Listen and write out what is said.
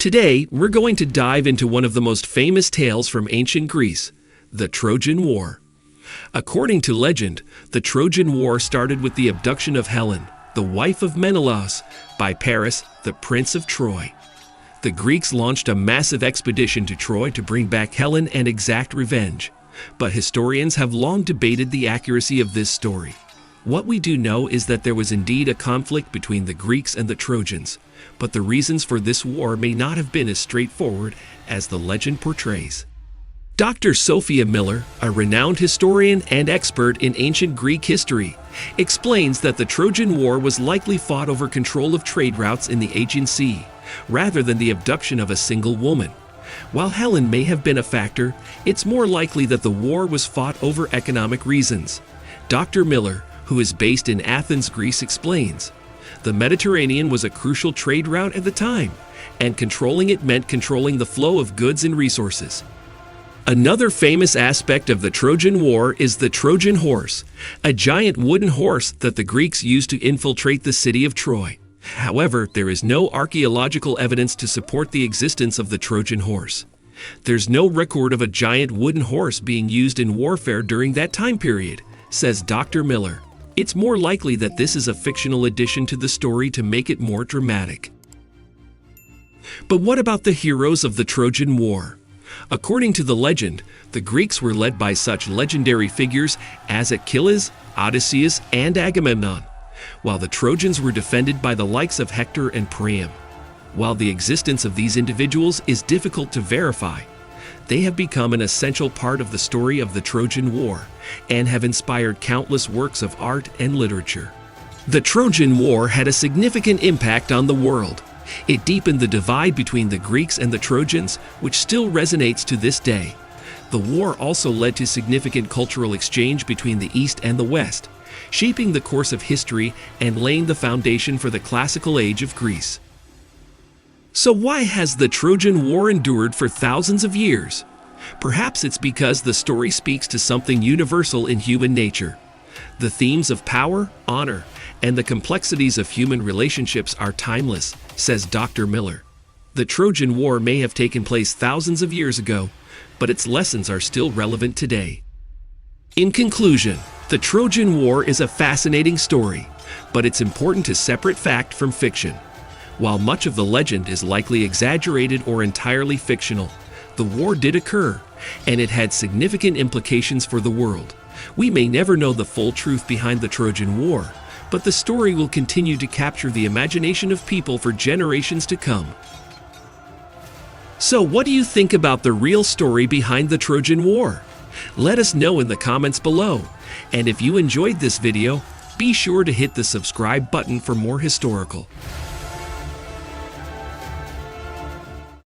Today, we're going to dive into one of the most famous tales from ancient Greece, the Trojan War. According to legend, the Trojan War started with the abduction of Helen, the wife of Menelaus, by Paris, the Prince of Troy. The Greeks launched a massive expedition to Troy to bring back Helen and exact revenge, but historians have long debated the accuracy of this story. What we do know is that there was indeed a conflict between the Greeks and the Trojans, but the reasons for this war may not have been as straightforward as the legend portrays. Dr. Sophia Miller, a renowned historian and expert in ancient Greek history, explains that the Trojan War was likely fought over control of trade routes in the Aegean Sea, rather than the abduction of a single woman. While Helen may have been a factor, it's more likely that the war was fought over economic reasons. Dr. Miller, who is based in Athens, Greece, explains, the Mediterranean was a crucial trade route at the time, and controlling it meant controlling the flow of goods and resources. Another famous aspect of the Trojan War is the Trojan horse, a giant wooden horse that the Greeks used to infiltrate the city of Troy. However, there is no archaeological evidence to support the existence of the Trojan horse. There's no record of a giant wooden horse being used in warfare during that time period, says Dr. Miller. It's more likely that this is a fictional addition to the story to make it more dramatic. But what about the heroes of the Trojan War? According to the legend, the Greeks were led by such legendary figures as Achilles, Odysseus, and Agamemnon, while the Trojans were defended by the likes of Hector and Priam. While the existence of these individuals is difficult to verify, they have become an essential part of the story of the Trojan War and have inspired countless works of art and literature. The Trojan War had a significant impact on the world. It deepened the divide between the Greeks and the Trojans, which still resonates to this day. The war also led to significant cultural exchange between the East and the West, shaping the course of history and laying the foundation for the classical age of Greece. So why has the Trojan War endured for thousands of years? Perhaps it's because the story speaks to something universal in human nature. The themes of power, honor, and the complexities of human relationships are timeless, says Dr. Miller. The Trojan War may have taken place thousands of years ago, but its lessons are still relevant today. In conclusion, the Trojan War is a fascinating story, but it's important to separate fact from fiction. While much of the legend is likely exaggerated or entirely fictional, the war did occur, and it had significant implications for the world. We may never know the full truth behind the Trojan War, but the story will continue to capture the imagination of people for generations to come. So what do you think about the real story behind the Trojan War? Let us know in the comments below. And if you enjoyed this video, be sure to hit the subscribe button for more historical